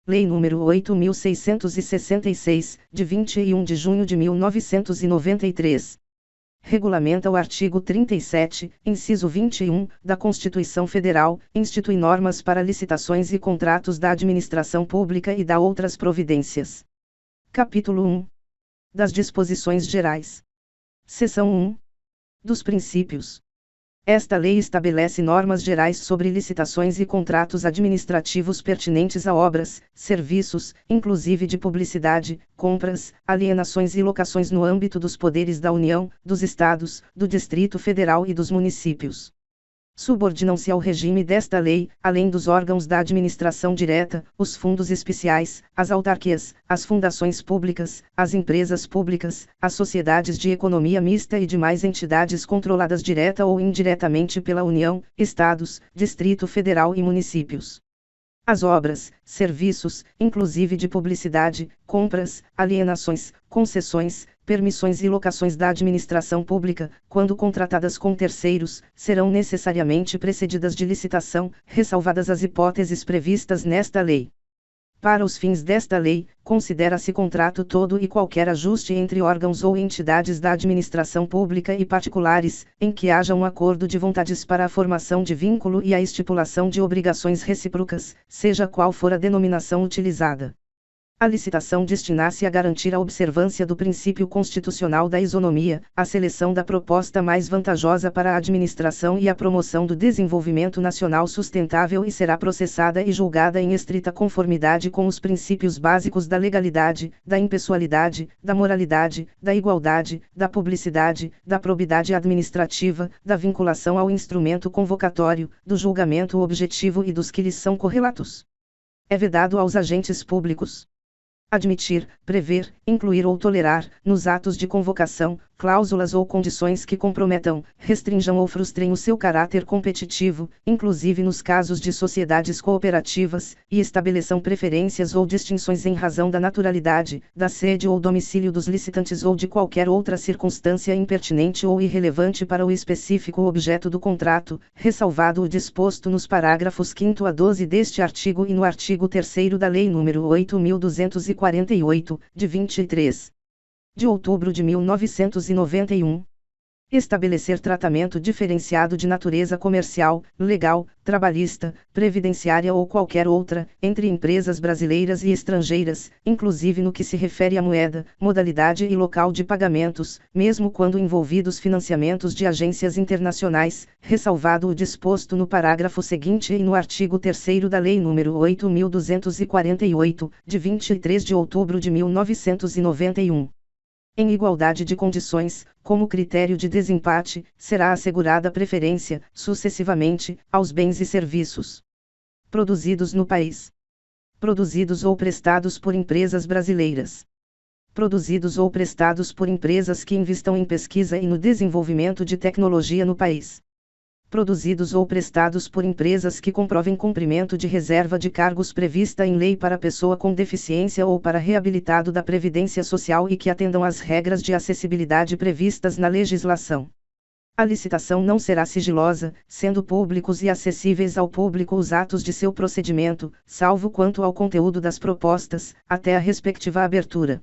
Lei nº 8.666, de 21 de junho de 1993. Regulamenta o artigo 37, inciso 21, da Constituição Federal, institui normas para licitações e contratos da administração pública e dá outras providências. Capítulo 1. Das disposições gerais. Seção 1. Dos princípios. Esta lei estabelece normas gerais sobre licitações e contratos administrativos pertinentes a obras, serviços, inclusive de publicidade, compras, alienações e locações no âmbito dos poderes da União, dos Estados, do Distrito Federal e dos municípios. Subordinam-se ao regime desta lei, além dos órgãos da administração direta, os fundos especiais, as autarquias, as fundações públicas, as empresas públicas, as sociedades de economia mista e demais entidades controladas direta ou indiretamente pela União, Estados, Distrito Federal e municípios. As obras, serviços, inclusive de publicidade, compras, alienações, concessões, permissões e locações da administração pública, quando contratadas com terceiros, serão necessariamente precedidas de licitação, ressalvadas as hipóteses previstas nesta lei. Para os fins desta lei, considera-se contrato todo e qualquer ajuste entre órgãos ou entidades da administração pública e particulares, em que haja um acordo de vontades para a formação de vínculo e a estipulação de obrigações recíprocas, seja qual for a denominação utilizada. A licitação destina-se a garantir a observância do princípio constitucional da isonomia, a seleção da proposta mais vantajosa para a administração e a promoção do desenvolvimento nacional sustentável e será processada e julgada em estrita conformidade com os princípios básicos da legalidade, da impessoalidade, da moralidade, da igualdade, da publicidade, da probidade administrativa, da vinculação ao instrumento convocatório, do julgamento objetivo e dos que lhes são correlatos. É vedado aos agentes públicos admitir, prever, incluir ou tolerar, nos atos de convocação, cláusulas ou condições que comprometam, restringam ou frustrem o seu caráter competitivo, inclusive nos casos de sociedades cooperativas, e estabeleçam preferências ou distinções em razão da naturalidade, da sede ou domicílio dos licitantes ou de qualquer outra circunstância impertinente ou irrelevante para o específico objeto do contrato, ressalvado o disposto nos parágrafos 5º a 12 deste artigo e no artigo 3º da Lei nº 8.248, de 23 de outubro de 1991. Estabelecer tratamento diferenciado de natureza comercial, legal, trabalhista, previdenciária ou qualquer outra, entre empresas brasileiras e estrangeiras, inclusive no que se refere à moeda, modalidade e local de pagamentos, mesmo quando envolvidos financiamentos de agências internacionais, ressalvado o disposto no parágrafo seguinte e no artigo 3º da Lei nº 8.248, de 23 de outubro de 1991. Em igualdade de condições, como critério de desempate, será assegurada preferência, sucessivamente, aos bens e serviços produzidos no país, produzidos ou prestados por empresas brasileiras, produzidos ou prestados por empresas que investam em pesquisa e no desenvolvimento de tecnologia no país, produzidos ou prestados por empresas que comprovem cumprimento de reserva de cargos prevista em lei para pessoa com deficiência ou para reabilitado da Previdência Social e que atendam às regras de acessibilidade previstas na legislação. A licitação não será sigilosa, sendo públicos e acessíveis ao público os atos de seu procedimento, salvo quanto ao conteúdo das propostas, até a respectiva abertura.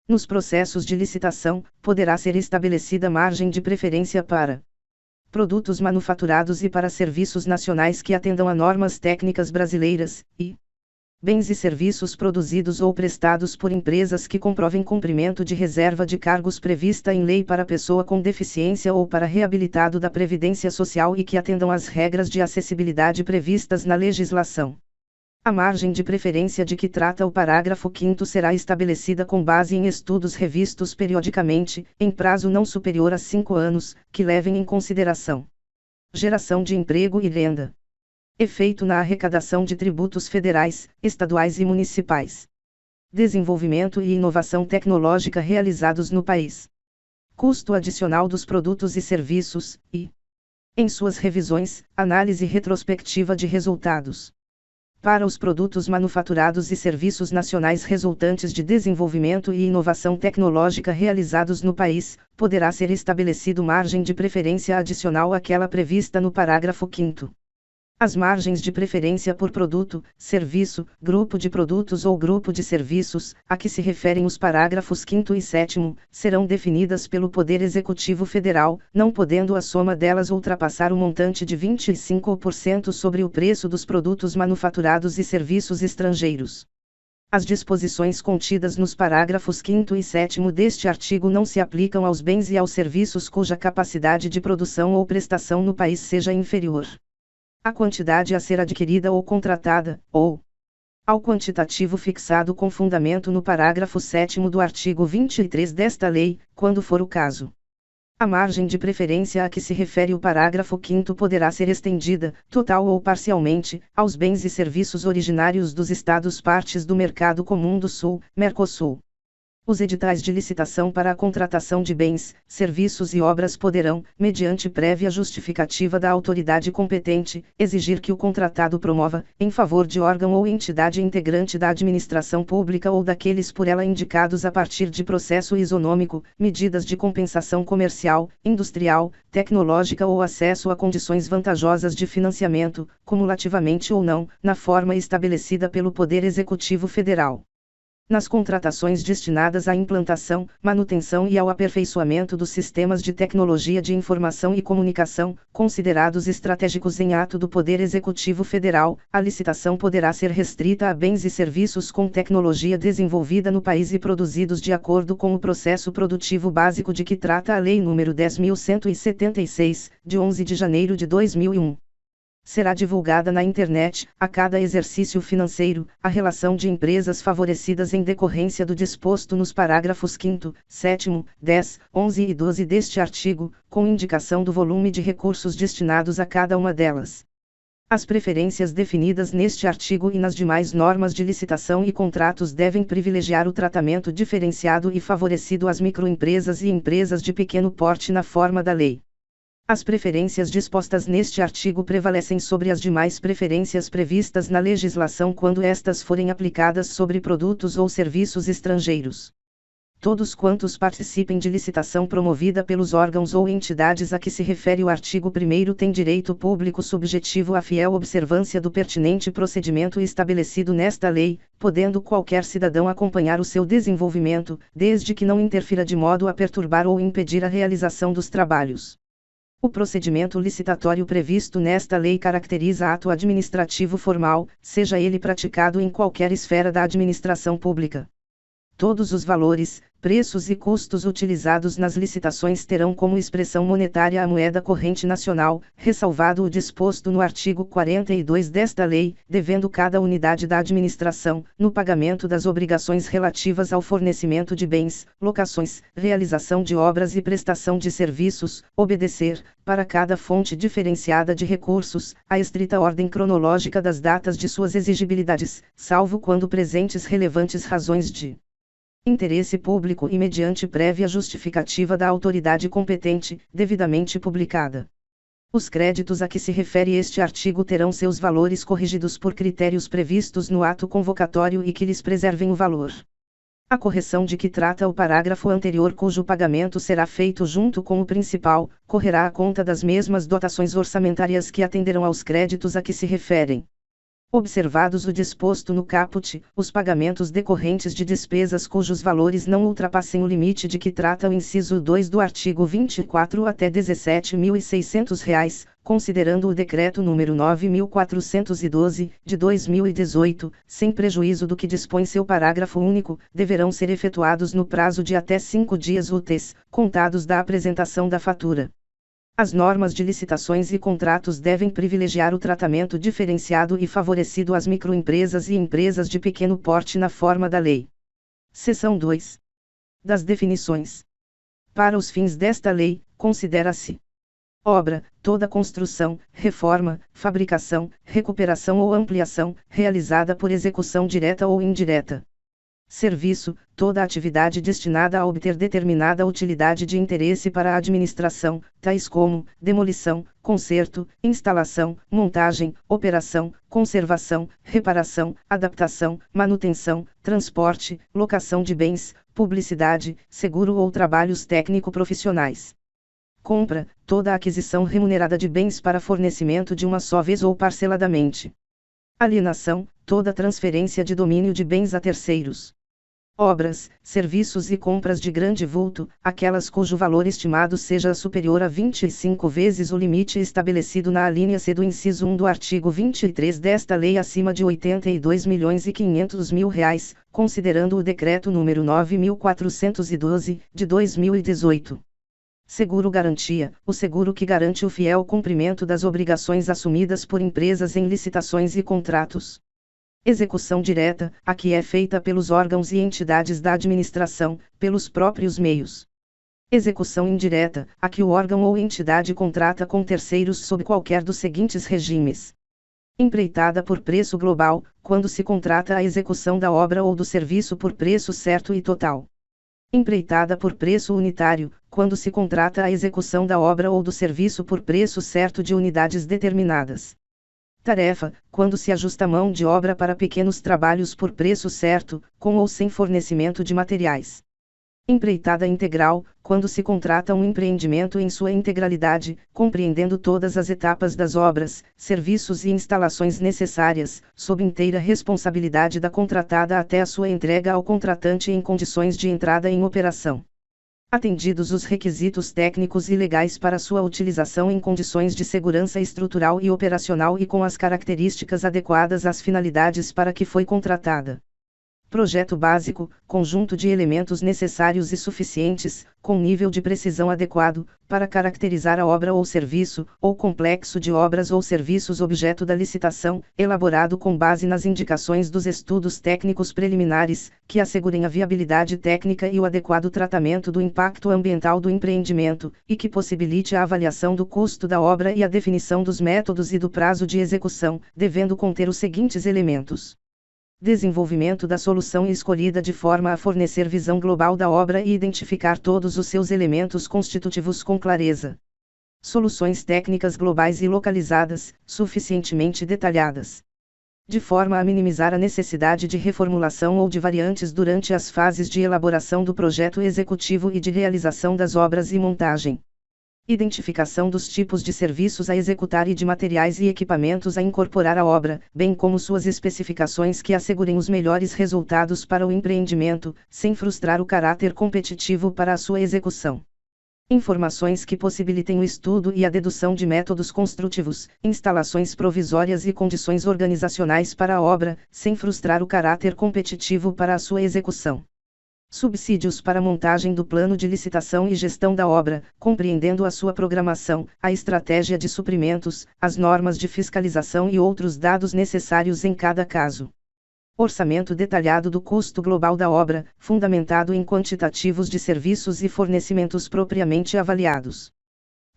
Nos processos de licitação, poderá ser estabelecida margem de preferência para produtos manufaturados e para serviços nacionais que atendam a normas técnicas brasileiras, e bens e serviços produzidos ou prestados por empresas que comprovem cumprimento de reserva de cargos prevista em lei para pessoa com deficiência ou para reabilitado da Previdência Social e que atendam às regras de acessibilidade previstas na legislação. A margem de preferência de que trata o parágrafo 5º será estabelecida com base em estudos revistos periodicamente, em prazo não superior a 5 anos, que levem em consideração geração de emprego e renda, efeito na arrecadação de tributos federais, estaduais e municipais, desenvolvimento e inovação tecnológica realizados no país, custo adicional dos produtos e serviços, e, em suas revisões, análise retrospectiva de resultados. Para os produtos manufaturados e serviços nacionais resultantes de desenvolvimento e inovação tecnológica realizados no país, poderá ser estabelecido margem de preferência adicional àquela prevista no parágrafo 5º. As margens de preferência por produto, serviço, grupo de produtos ou grupo de serviços, a que se referem os parágrafos 5º e 7º, serão definidas pelo Poder Executivo Federal, não podendo a soma delas ultrapassar o montante de 25% sobre o preço dos produtos manufaturados e serviços estrangeiros. As disposições contidas nos parágrafos 5º e 7º deste artigo não se aplicam aos bens e aos serviços cuja capacidade de produção ou prestação no país seja inferior à quantidade a ser adquirida ou contratada, ou ao quantitativo fixado com fundamento no parágrafo 7º do artigo 23 desta lei, quando for o caso. A margem de preferência a que se refere o parágrafo 5º poderá ser estendida, total ou parcialmente, aos bens e serviços originários dos Estados partes do Mercado Comum do Sul, Mercosul. Os editais de licitação para a contratação de bens, serviços e obras poderão, mediante prévia justificativa da autoridade competente, exigir que o contratado promova, em favor de órgão ou entidade integrante da administração pública ou daqueles por ela indicados a partir de processo isonômico, medidas de compensação comercial, industrial, tecnológica ou acesso a condições vantajosas de financiamento, cumulativamente ou não, na forma estabelecida pelo Poder Executivo Federal. Nas contratações destinadas à implantação, manutenção e ao aperfeiçoamento dos sistemas de tecnologia de informação e comunicação, considerados estratégicos em ato do Poder Executivo Federal, a licitação poderá ser restrita a bens e serviços com tecnologia desenvolvida no país e produzidos de acordo com o processo produtivo básico de que trata a Lei nº 10.176, de 11 de janeiro de 2001. Será divulgada na internet, a cada exercício financeiro, a relação de empresas favorecidas em decorrência do disposto nos parágrafos 5º, 7º, 10, 11 e 12 deste artigo, com indicação do volume de recursos destinados a cada uma delas. As preferências definidas neste artigo e nas demais normas de licitação e contratos devem privilegiar o tratamento diferenciado e favorecido às microempresas e empresas de pequeno porte na forma da lei. As preferências dispostas neste artigo prevalecem sobre as demais preferências previstas na legislação quando estas forem aplicadas sobre produtos ou serviços estrangeiros. Todos quantos participem de licitação promovida pelos órgãos ou entidades a que se refere o artigo 1º têm direito público subjetivo à fiel observância do pertinente procedimento estabelecido nesta lei, podendo qualquer cidadão acompanhar o seu desenvolvimento, desde que não interfira de modo a perturbar ou impedir a realização dos trabalhos. O procedimento licitatório previsto nesta lei caracteriza ato administrativo formal, seja ele praticado em qualquer esfera da administração pública. Todos os valores, preços e custos utilizados nas licitações terão como expressão monetária a moeda corrente nacional, ressalvado o disposto no artigo 42 desta lei, devendo cada unidade da administração, no pagamento das obrigações relativas ao fornecimento de bens, locações, realização de obras e prestação de serviços, obedecer, para cada fonte diferenciada de recursos, à estrita ordem cronológica das datas de suas exigibilidades, salvo quando presentes relevantes razões de interesse público e mediante prévia justificativa da autoridade competente, devidamente publicada. Os créditos a que se refere este artigo terão seus valores corrigidos por critérios previstos no ato convocatório e que lhes preservem o valor. A correção de que trata o parágrafo anterior, cujo pagamento será feito junto com o principal, correrá à conta das mesmas dotações orçamentárias que atenderão aos créditos a que se referem. Observados o disposto no caput, os pagamentos decorrentes de despesas cujos valores não ultrapassem o limite de que trata o inciso 2 do artigo 24 até R$ 17.600, considerando o Decreto nº 9.412, de 2018, sem prejuízo do que dispõe seu parágrafo único, deverão ser efetuados no prazo de até 5 dias úteis, contados da apresentação da fatura. As normas de licitações e contratos devem privilegiar o tratamento diferenciado e favorecido às microempresas e empresas de pequeno porte na forma da lei. Seção 2. Das definições. Para os fins desta lei, considera-se obra, toda construção, reforma, fabricação, recuperação ou ampliação, realizada por execução direta ou indireta. Serviço, toda atividade destinada a obter determinada utilidade de interesse para a administração, tais como demolição, conserto, instalação, montagem, operação, conservação, reparação, adaptação, manutenção, transporte, locação de bens, publicidade, seguro ou trabalhos técnico-profissionais. compra, toda aquisição remunerada de bens para fornecimento de uma só vez ou parceladamente. Alienação, toda transferência de domínio de bens a terceiros. Obras, serviços e compras de grande vulto, aquelas cujo valor estimado seja superior a 25 vezes o limite estabelecido na alínea C do inciso 1 do artigo 23 desta lei acima de R$ 82.500.000, considerando o decreto número 9.412, de 2018. Seguro garantia, o seguro que garante o fiel cumprimento das obrigações assumidas por empresas em licitações e contratos. Execução direta, a que é feita pelos órgãos e entidades da administração, pelos próprios meios. Execução indireta, a que o órgão ou entidade contrata com terceiros sob qualquer dos seguintes regimes. Empreitada por preço global, quando se contrata a execução da obra ou do serviço por preço certo e total. Empreitada por preço unitário, quando se contrata a execução da obra ou do serviço por preço certo de unidades determinadas. Tarefa, quando se ajusta mão de obra para pequenos trabalhos por preço certo, com ou sem fornecimento de materiais. Empreitada integral, quando se contrata um empreendimento em sua integralidade, compreendendo todas as etapas das obras, serviços e instalações necessárias, sob inteira responsabilidade da contratada até a sua entrega ao contratante em condições de entrada em operação. Atendidos os requisitos técnicos e legais para sua utilização em condições de segurança estrutural e operacional e com as características adequadas às finalidades para que foi contratada. Projeto básico, conjunto de elementos necessários e suficientes, com nível de precisão adequado, para caracterizar a obra ou serviço, ou complexo de obras ou serviços objeto da licitação, elaborado com base nas indicações dos estudos técnicos preliminares, que assegurem a viabilidade técnica e o adequado tratamento do impacto ambiental do empreendimento, e que possibilite a avaliação do custo da obra e a definição dos métodos e do prazo de execução, devendo conter os seguintes elementos. Desenvolvimento da solução escolhida de forma a fornecer visão global da obra e identificar todos os seus elementos constitutivos com clareza. Soluções técnicas globais e localizadas, suficientemente detalhadas. De forma a minimizar a necessidade de reformulação ou de variantes durante as fases de elaboração do projeto executivo e de realização das obras e montagem. Identificação dos tipos de serviços a executar e de materiais e equipamentos a incorporar à obra, bem como suas especificações que assegurem os melhores resultados para o empreendimento, sem frustrar o caráter competitivo para a sua execução. Informações que possibilitem o estudo e a dedução de métodos construtivos, instalações provisórias e condições organizacionais para a obra, sem frustrar o caráter competitivo para a sua execução. Subsídios para montagem do plano de licitação e gestão da obra, compreendendo a sua programação, a estratégia de suprimentos, as normas de fiscalização e outros dados necessários em cada caso. Orçamento detalhado do custo global da obra, fundamentado em quantitativos de serviços e fornecimentos propriamente avaliados.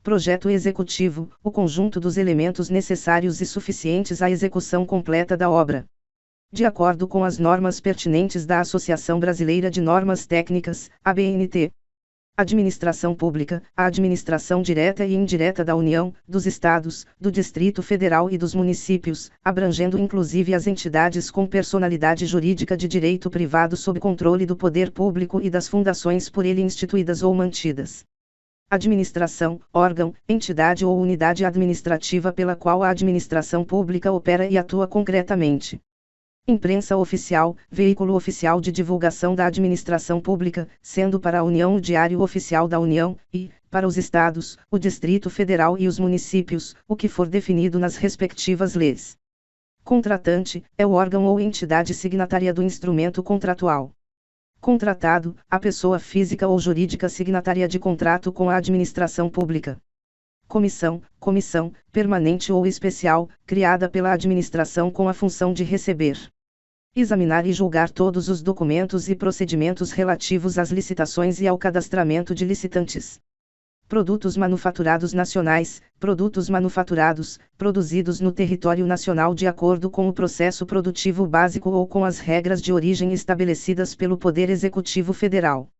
Projeto executivo, o conjunto dos elementos necessários e suficientes à execução completa da obra. De acordo com as normas pertinentes da Associação Brasileira de Normas Técnicas, ABNT. Administração Pública, a administração direta e indireta da União, dos Estados, do Distrito Federal e dos municípios, abrangendo inclusive as entidades com personalidade jurídica de direito privado sob controle do poder público e das fundações por ele instituídas ou mantidas. Administração, órgão, entidade ou unidade administrativa pela qual a administração pública opera e atua concretamente. Imprensa oficial, veículo oficial de divulgação da administração pública, sendo para a União o Diário Oficial da União, e, para os Estados, o Distrito Federal e os municípios, o que for definido nas respectivas leis. Contratante, é o órgão ou entidade signatária do instrumento contratual. Contratado, a pessoa física ou jurídica signatária de contrato com a administração pública. Comissão, permanente ou especial, criada pela administração com a função de receber, examinar e julgar todos os documentos e procedimentos relativos às licitações e ao cadastramento de licitantes. Produtos manufaturados nacionais, produtos manufaturados, produzidos no território nacional de acordo com o processo produtivo básico ou com as regras de origem estabelecidas pelo Poder Executivo Federal.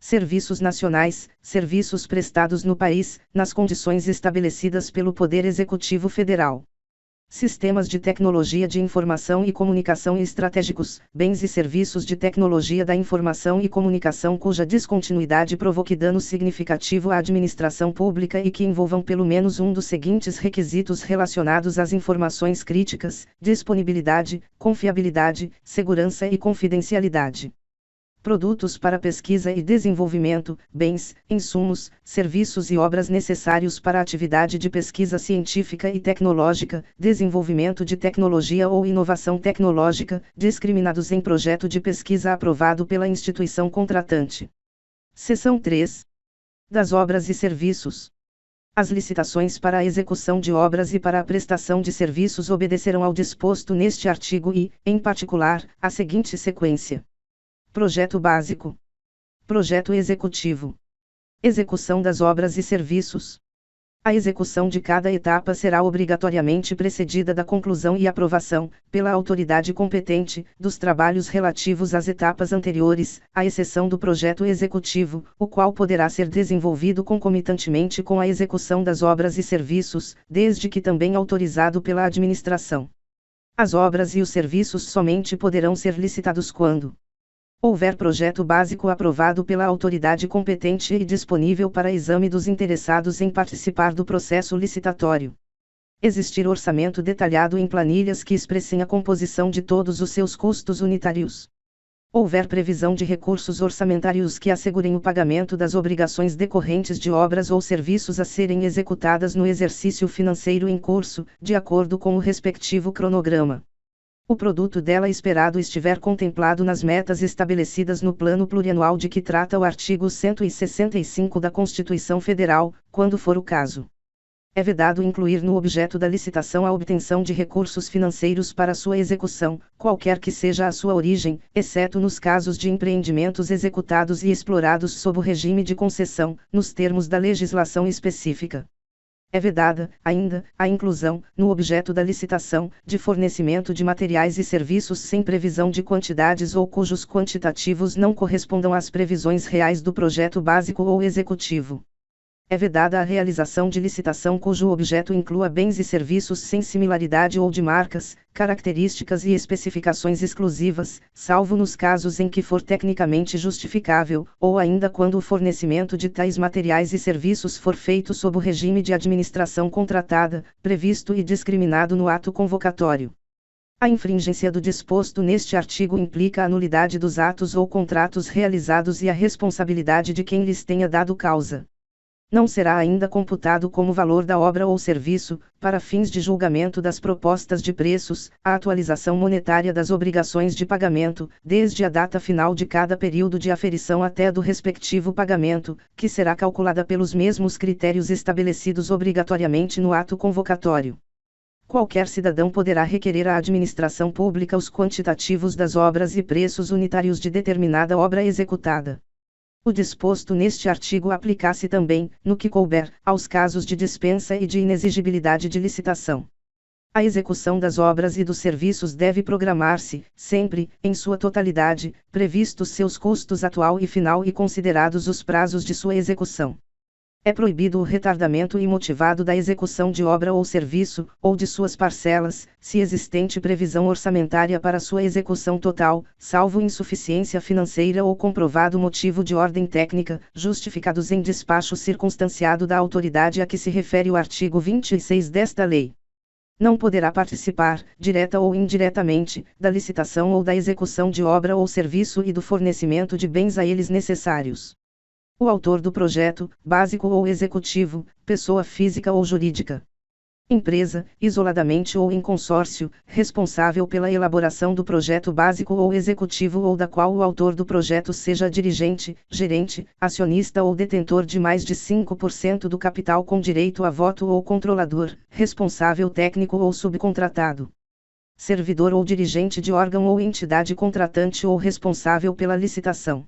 Serviços nacionais, serviços prestados no país, nas condições estabelecidas pelo Poder Executivo Federal. Sistemas de tecnologia de informação e comunicação estratégicos, bens e serviços de tecnologia da informação e comunicação cuja descontinuidade provoque dano significativo à administração pública e que envolvam pelo menos um dos seguintes requisitos relacionados às informações críticas: disponibilidade, confiabilidade, segurança e confidencialidade. Produtos para pesquisa e desenvolvimento, bens, insumos, serviços e obras necessários para a atividade de pesquisa científica e tecnológica, desenvolvimento de tecnologia ou inovação tecnológica, discriminados em projeto de pesquisa aprovado pela instituição contratante. Seção 3. Das obras e serviços. As licitações para a execução de obras e para a prestação de serviços obedecerão ao disposto neste artigo e, em particular, à seguinte sequência: Projeto básico. Projeto executivo. Execução das obras e serviços. A execução de cada etapa será obrigatoriamente precedida da conclusão e aprovação, pela autoridade competente, dos trabalhos relativos às etapas anteriores, à exceção do projeto executivo, o qual poderá ser desenvolvido concomitantemente com a execução das obras e serviços, desde que também autorizado pela administração. As obras e os serviços somente poderão ser licitados quando houver projeto básico aprovado pela autoridade competente e disponível para exame dos interessados em participar do processo licitatório. Existir orçamento detalhado em planilhas que expressem a composição de todos os seus custos unitários. Houver previsão de recursos orçamentários que assegurem o pagamento das obrigações decorrentes de obras ou serviços a serem executadas no exercício financeiro em curso, de acordo com o respectivo cronograma. O produto dela esperado estiver contemplado nas metas estabelecidas no Plano Plurianual de que trata o artigo 165 da Constituição Federal, quando for o caso. É vedado incluir no objeto da licitação a obtenção de recursos financeiros para sua execução, qualquer que seja a sua origem, exceto nos casos de empreendimentos executados e explorados sob o regime de concessão, nos termos da legislação específica. É vedada, ainda, a inclusão, no objeto da licitação, de fornecimento de materiais e serviços sem previsão de quantidades ou cujos quantitativos não correspondam às previsões reais do projeto básico ou executivo. É vedada a realização de licitação cujo objeto inclua bens e serviços sem similaridade ou de marcas, características e especificações exclusivas, salvo nos casos em que for tecnicamente justificável, ou ainda quando o fornecimento de tais materiais e serviços for feito sob o regime de administração contratada, previsto e discriminado no ato convocatório. A infringência do disposto neste artigo implica a nulidade dos atos ou contratos realizados e a responsabilidade de quem lhes tenha dado causa. Não será ainda computado como valor da obra ou serviço, para fins de julgamento das propostas de preços, a atualização monetária das obrigações de pagamento, desde a data final de cada período de aferição até do respectivo pagamento, que será calculada pelos mesmos critérios estabelecidos obrigatoriamente no ato convocatório. Qualquer cidadão poderá requerer à administração pública os quantitativos das obras e preços unitários de determinada obra executada. O disposto neste artigo aplica-se também, no que couber, aos casos de dispensa e de inexigibilidade de licitação. A execução das obras e dos serviços deve programar-se, sempre, em sua totalidade, previstos seus custos atual e final e considerados os prazos de sua execução. É proibido o retardamento imotivado da execução de obra ou serviço, ou de suas parcelas, se existente previsão orçamentária para sua execução total, salvo insuficiência financeira ou comprovado motivo de ordem técnica, justificados em despacho circunstanciado da autoridade a que se refere o artigo 26 desta lei. Não poderá participar, direta ou indiretamente, da licitação ou da execução de obra ou serviço e do fornecimento de bens a eles necessários. O autor do projeto, básico ou executivo, pessoa física ou jurídica. Empresa, isoladamente ou em consórcio, responsável pela elaboração do projeto básico ou executivo ou da qual o autor do projeto seja dirigente, gerente, acionista ou detentor de mais de 5% do capital com direito a voto ou controlador, responsável técnico ou subcontratado. Servidor ou dirigente de órgão ou entidade contratante ou responsável pela licitação.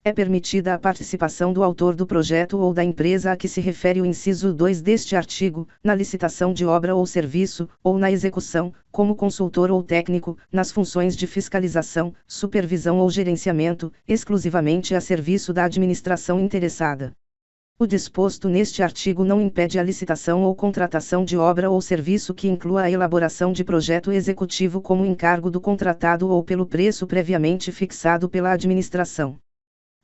É permitida a participação do autor do projeto ou da empresa a que se refere o inciso 2 deste artigo, na licitação de obra ou serviço, ou na execução, como consultor ou técnico, nas funções de fiscalização, supervisão ou gerenciamento, exclusivamente a serviço da administração interessada. O disposto neste artigo não impede a licitação ou contratação de obra ou serviço que inclua a elaboração de projeto executivo como encargo do contratado ou pelo preço previamente fixado pela administração.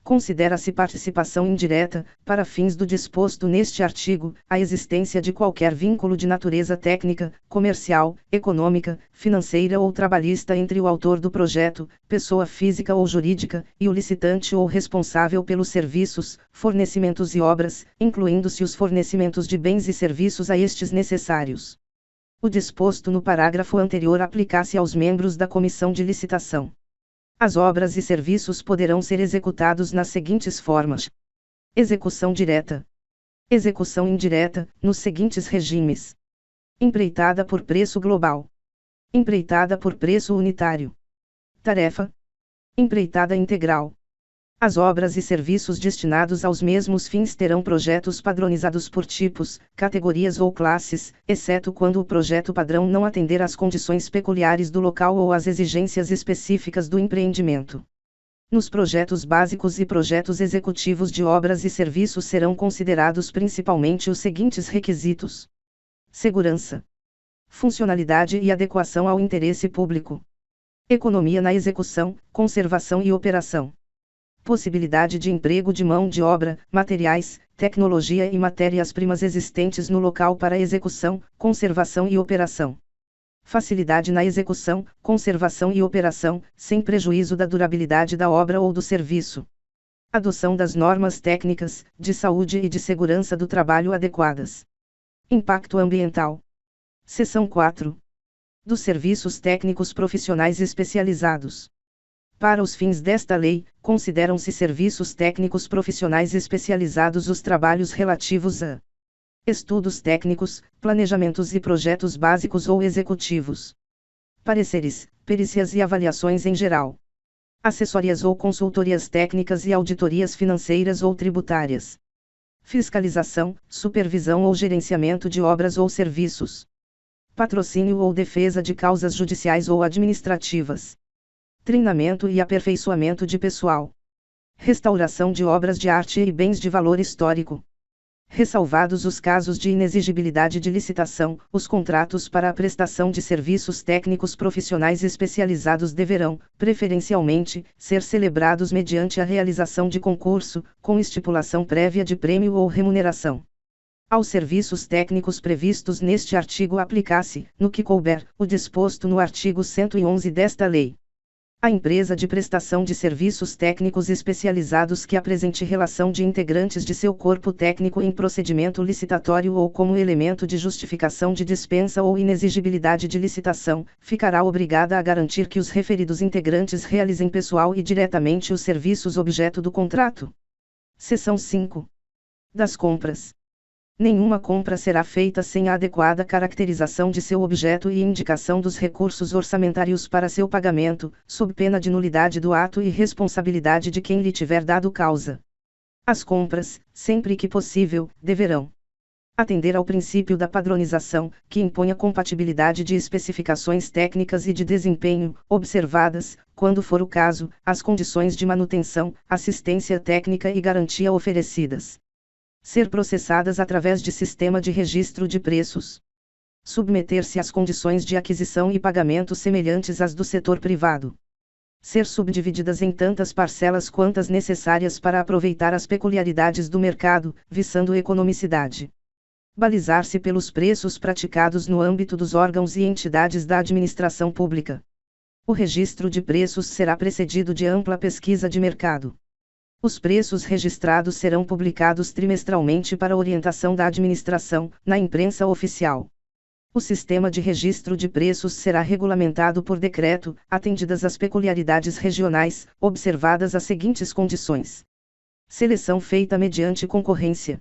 Considera-se participação indireta, para fins do disposto neste artigo, a existência de qualquer vínculo de natureza técnica, comercial, econômica, financeira ou trabalhista entre o autor do projeto, pessoa física ou jurídica, e o licitante ou responsável pelos serviços, fornecimentos e obras, incluindo-se os fornecimentos de bens e serviços a estes necessários. O disposto no parágrafo anterior aplica-se aos membros da comissão de licitação. As obras e serviços poderão ser executados nas seguintes formas: execução direta, execução indireta, nos seguintes regimes: empreitada por preço global, empreitada por preço unitário, tarefa, empreitada integral. As obras e serviços destinados aos mesmos fins terão projetos padronizados por tipos, categorias ou classes, exceto quando o projeto padrão não atender às condições peculiares do local ou às exigências específicas do empreendimento. Nos projetos básicos e projetos executivos de obras e serviços serão considerados principalmente os seguintes requisitos: segurança, funcionalidade e adequação ao interesse público, economia na execução, conservação e operação, possibilidade de emprego de mão de obra, materiais, tecnologia e matérias-primas existentes no local para execução, conservação e operação. Facilidade na execução, conservação e operação, sem prejuízo da durabilidade da obra ou do serviço. Adoção das normas técnicas, de saúde e de segurança do trabalho adequadas. Impacto ambiental. Seção 4. Dos serviços técnicos profissionais especializados. Para os fins desta lei, consideram-se serviços técnicos profissionais especializados os trabalhos relativos a estudos técnicos, planejamentos e projetos básicos ou executivos, pareceres, perícias e avaliações em geral, assessorias ou consultorias técnicas e auditorias financeiras ou tributárias, fiscalização, supervisão ou gerenciamento de obras ou serviços, patrocínio ou defesa de causas judiciais ou administrativas, treinamento e aperfeiçoamento de pessoal, restauração de obras de arte e bens de valor histórico. Ressalvados os casos de inexigibilidade de licitação, os contratos para a prestação de serviços técnicos profissionais especializados deverão, preferencialmente, ser celebrados mediante a realização de concurso, com estipulação prévia de prêmio ou remuneração. Aos serviços técnicos previstos neste artigo aplica-se, no que couber, o disposto no artigo 111 desta lei. A empresa de prestação de serviços técnicos especializados que apresente relação de integrantes de seu corpo técnico em procedimento licitatório ou como elemento de justificação de dispensa ou inexigibilidade de licitação, ficará obrigada a garantir que os referidos integrantes realizem pessoal e diretamente os serviços objeto do contrato. Seção 5. Das compras. Nenhuma compra será feita sem a adequada caracterização de seu objeto e indicação dos recursos orçamentários para seu pagamento, sob pena de nulidade do ato e responsabilidade de quem lhe tiver dado causa. As compras, sempre que possível, deverão atender ao princípio da padronização, que impõe a compatibilidade de especificações técnicas e de desempenho, observadas, quando for o caso, as condições de manutenção, assistência técnica e garantia oferecidas. Ser processadas através de sistema de registro de preços. Submeter-se às condições de aquisição e pagamento semelhantes às do setor privado. Ser subdivididas em tantas parcelas quantas necessárias para aproveitar as peculiaridades do mercado, visando economicidade. Balizar-se pelos preços praticados no âmbito dos órgãos e entidades da administração pública. O registro de preços será precedido de ampla pesquisa de mercado. Os preços registrados serão publicados trimestralmente para orientação da administração, na imprensa oficial. O sistema de registro de preços será regulamentado por decreto, atendidas as peculiaridades regionais, observadas as seguintes condições: seleção feita mediante concorrência.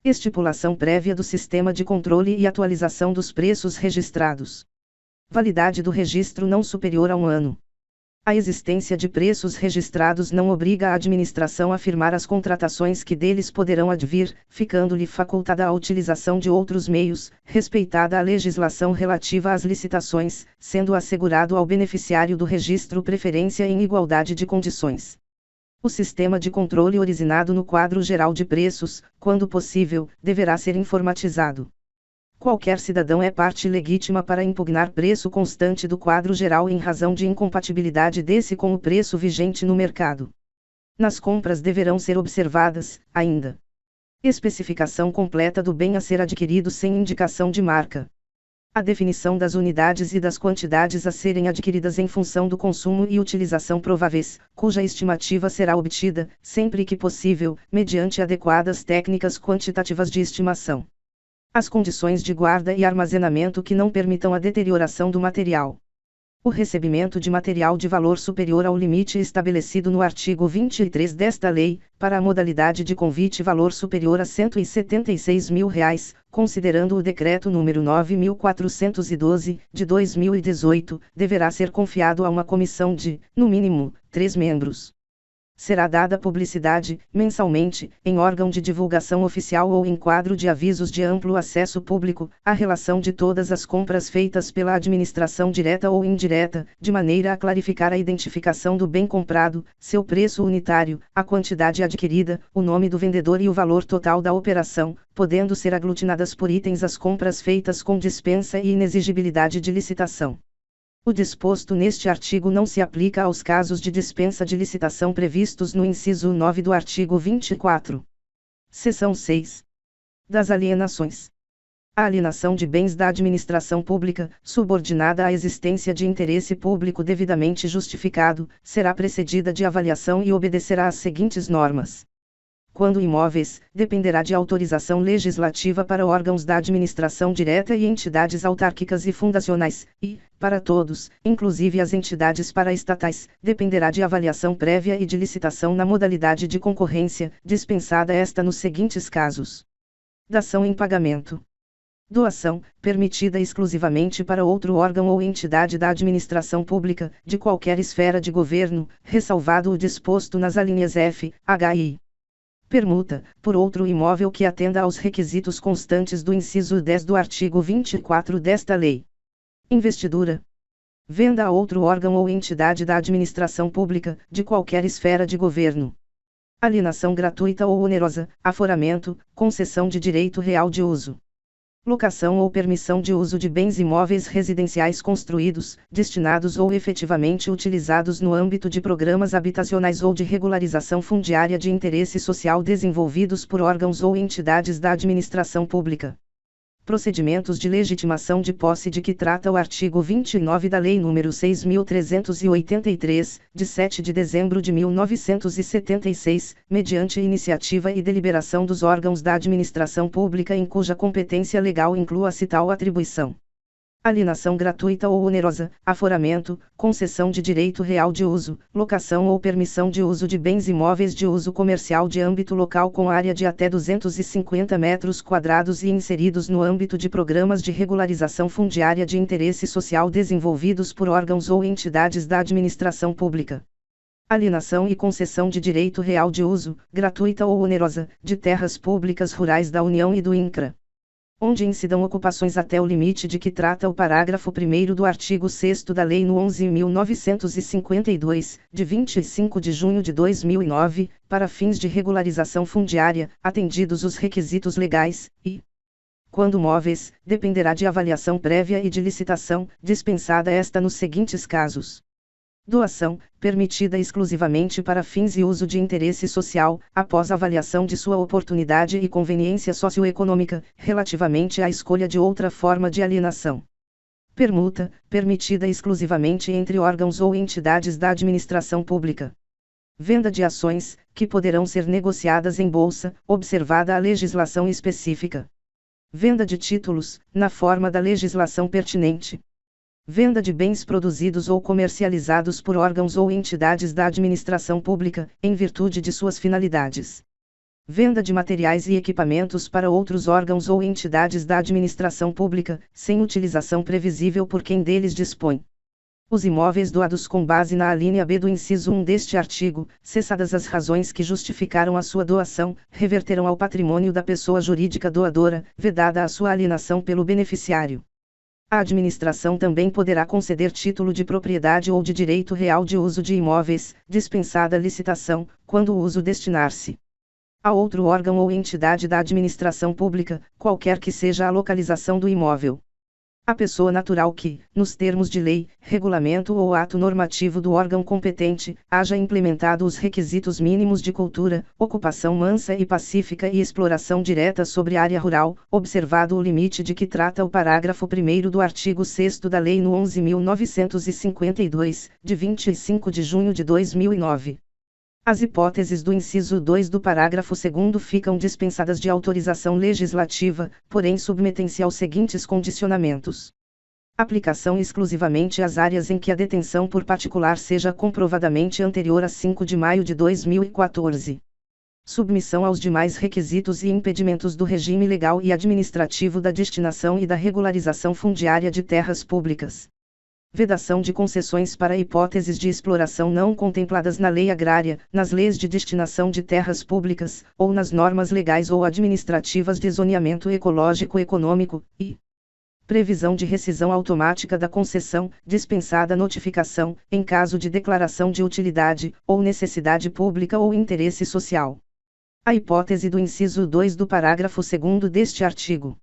Estipulação prévia do sistema de controle e atualização dos preços registrados. Validade do registro não superior a 1 ano. A existência de preços registrados não obriga a administração a firmar as contratações que deles poderão advir, ficando-lhe facultada a utilização de outros meios, respeitada a legislação relativa às licitações, sendo assegurado ao beneficiário do registro preferência em igualdade de condições. O sistema de controle originado no quadro geral de preços, quando possível, deverá ser informatizado. Qualquer cidadão é parte legítima para impugnar preço constante do quadro geral em razão de incompatibilidade desse com o preço vigente no mercado. Nas compras deverão ser observadas, ainda, especificação completa do bem a ser adquirido sem indicação de marca. A definição das unidades e das quantidades a serem adquiridas em função do consumo e utilização prováveis, cuja estimativa será obtida, sempre que possível, mediante adequadas técnicas quantitativas de estimação. As condições de guarda e armazenamento que não permitam a deterioração do material. O recebimento de material de valor superior ao limite estabelecido no artigo 23 desta lei, para a modalidade de convite valor superior a R$ 176.000, considerando o Decreto número 9.412, de 2018, deverá ser confiado a uma comissão de, no mínimo, 3 membros. Será dada publicidade, mensalmente, em órgão de divulgação oficial ou em quadro de avisos de amplo acesso público, a relação de todas as compras feitas pela administração direta ou indireta, de maneira a clarificar a identificação do bem comprado, seu preço unitário, a quantidade adquirida, o nome do vendedor e o valor total da operação, podendo ser aglutinadas por itens as compras feitas com dispensa e inexigibilidade de licitação. O disposto neste artigo não se aplica aos casos de dispensa de licitação previstos no inciso 9 do artigo 24. Seção 6. Das alienações. A alienação de bens da administração pública, subordinada à existência de interesse público devidamente justificado, será precedida de avaliação e obedecerá às seguintes normas. Quando imóveis, dependerá de autorização legislativa para órgãos da administração direta e entidades autárquicas e fundacionais, e, para todos, inclusive as entidades paraestatais, dependerá de avaliação prévia e de licitação na modalidade de concorrência, dispensada esta nos seguintes casos. Dação em pagamento. Doação, permitida exclusivamente para outro órgão ou entidade da administração pública, de qualquer esfera de governo, ressalvado o disposto nas alíneas F, H e I. Permuta, por outro imóvel que atenda aos requisitos constantes do inciso 10 do artigo 24 desta lei. Investidura. Venda a outro órgão ou entidade da administração pública, de qualquer esfera de governo. Alienação gratuita ou onerosa, aforamento, concessão de direito real de uso. Locação ou permissão de uso de bens imóveis residenciais construídos, destinados ou efetivamente utilizados no âmbito de programas habitacionais ou de regularização fundiária de interesse social desenvolvidos por órgãos ou entidades da administração pública. Procedimentos de legitimação de posse de que trata o artigo 29 da Lei nº 6.383, de 7 de dezembro de 1976, mediante iniciativa e deliberação dos órgãos da administração pública em cuja competência legal inclua-se tal atribuição. Alienação gratuita ou onerosa, aforamento, concessão de direito real de uso, locação ou permissão de uso de bens imóveis de uso comercial de âmbito local com área de até 250 metros quadrados e inseridos no âmbito de programas de regularização fundiária de interesse social desenvolvidos por órgãos ou entidades da administração pública. Alienação e concessão de direito real de uso, gratuita ou onerosa, de terras públicas rurais da União e do INCRA, onde incidam ocupações até o limite de que trata o parágrafo 1º do artigo 6º da Lei nº 11.952, de 25 de junho de 2009, para fins de regularização fundiária, atendidos os requisitos legais, e, quando móveis, dependerá de avaliação prévia e de licitação, dispensada esta nos seguintes casos. Doação, permitida exclusivamente para fins e uso de interesse social, após avaliação de sua oportunidade e conveniência socioeconômica, relativamente à escolha de outra forma de alienação. Permuta, permitida exclusivamente entre órgãos ou entidades da administração pública. Venda de ações, que poderão ser negociadas em bolsa, observada a legislação específica. Venda de títulos, na forma da legislação pertinente. Venda de bens produzidos ou comercializados por órgãos ou entidades da administração pública, em virtude de suas finalidades. Venda de materiais e equipamentos para outros órgãos ou entidades da administração pública, sem utilização previsível por quem deles dispõe. Os imóveis doados com base na alínea B do inciso 1 deste artigo, cessadas as razões que justificaram a sua doação, reverterão ao patrimônio da pessoa jurídica doadora, vedada a sua alienação pelo beneficiário. A administração também poderá conceder título de propriedade ou de direito real de uso de imóveis, dispensada a licitação, quando o uso destinar-se a outro órgão ou entidade da administração pública, qualquer que seja a localização do imóvel. A pessoa natural que, nos termos de lei, regulamento ou ato normativo do órgão competente, haja implementado os requisitos mínimos de cultura, ocupação mansa e pacífica e exploração direta sobre área rural, observado o limite de que trata o parágrafo 1º do artigo 6º da Lei nº 11.952, de 25 de junho de 2009. As hipóteses do inciso 2 do parágrafo 2º ficam dispensadas de autorização legislativa, porém submetem-se aos seguintes condicionamentos: aplicação exclusivamente às áreas em que a detenção por particular seja comprovadamente anterior a 5 de maio de 2014. Submissão aos demais requisitos e impedimentos do regime legal e administrativo da destinação e da regularização fundiária de terras públicas. Vedação de concessões para hipóteses de exploração não contempladas na lei agrária, nas leis de destinação de terras públicas, ou nas normas legais ou administrativas de zoneamento ecológico-econômico, e previsão de rescisão automática da concessão, dispensada a notificação, em caso de declaração de utilidade, ou necessidade pública ou interesse social. A hipótese do inciso 2 do parágrafo 2º deste artigo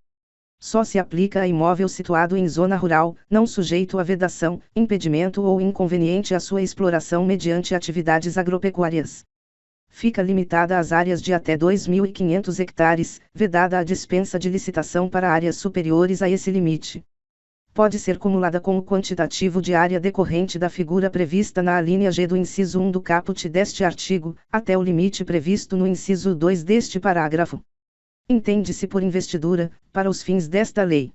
só se aplica a imóvel situado em zona rural, não sujeito a vedação, impedimento ou inconveniente à sua exploração mediante atividades agropecuárias. Fica limitada às áreas de até 2.500 hectares, vedada a dispensa de licitação para áreas superiores a esse limite. Pode ser cumulada com o quantitativo de área decorrente da figura prevista na alínea G do inciso 1 do caput deste artigo, até o limite previsto no inciso 2 deste parágrafo. Entende-se por investidura, para os fins desta lei,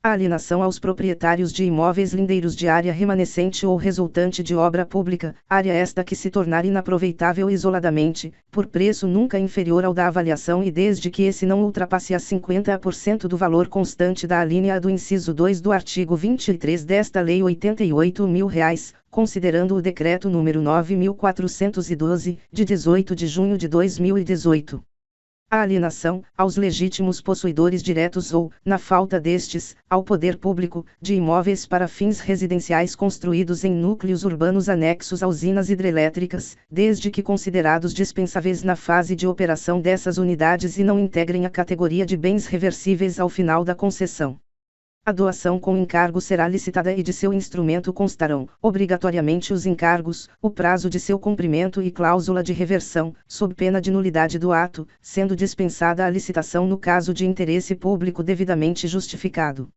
a alienação aos proprietários de imóveis lindeiros de área remanescente ou resultante de obra pública, área esta que se tornar inaproveitável isoladamente, por preço nunca inferior ao da avaliação e desde que esse não ultrapasse a 50% do valor constante da alínea A do inciso 2 do artigo 23 desta Lei R$ 88.000, considerando o Decreto número 9.412, de 18 de junho de 2018. A alienação, aos legítimos possuidores diretos ou, na falta destes, ao poder público, de imóveis para fins residenciais construídos em núcleos urbanos anexos a usinas hidrelétricas, desde que considerados dispensáveis na fase de operação dessas unidades e não integrem a categoria de bens reversíveis ao final da concessão. A doação com encargo será licitada e de seu instrumento constarão, obrigatoriamente os encargos, o prazo de seu cumprimento e cláusula de reversão, sob pena de nulidade do ato, sendo dispensada a licitação no caso de interesse público devidamente justificado.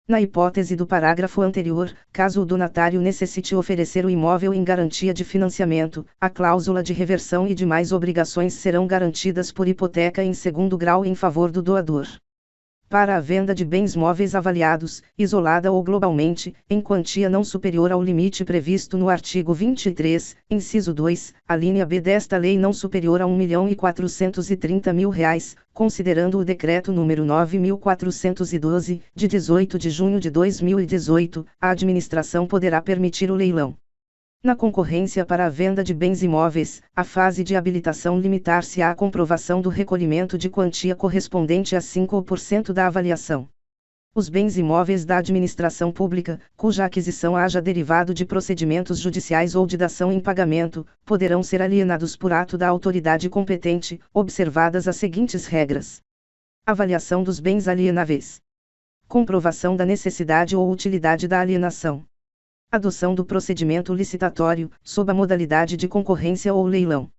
Na hipótese do parágrafo anterior, caso o donatário necessite oferecer o imóvel em garantia de financiamento, a cláusula de reversão e demais obrigações serão garantidas por hipoteca em segundo grau em favor do doador. Para a venda de bens móveis avaliados, isolada ou globalmente, em quantia não superior ao limite previsto no artigo 23, inciso 2, a linha B desta lei não superior a R$ 1.430.000, considerando o Decreto número 9.412, de 18 de junho de 2018, a administração poderá permitir o leilão. Na concorrência para a venda de bens imóveis, a fase de habilitação limitar-se à comprovação do recolhimento de quantia correspondente a 5% da avaliação. Os bens imóveis da administração pública, cuja aquisição haja derivado de procedimentos judiciais ou de dação em pagamento, poderão ser alienados por ato da autoridade competente, observadas as seguintes regras: avaliação dos bens alienáveis, comprovação da necessidade ou utilidade da alienação, adoção do procedimento licitatório, sob a modalidade de concorrência ou leilão.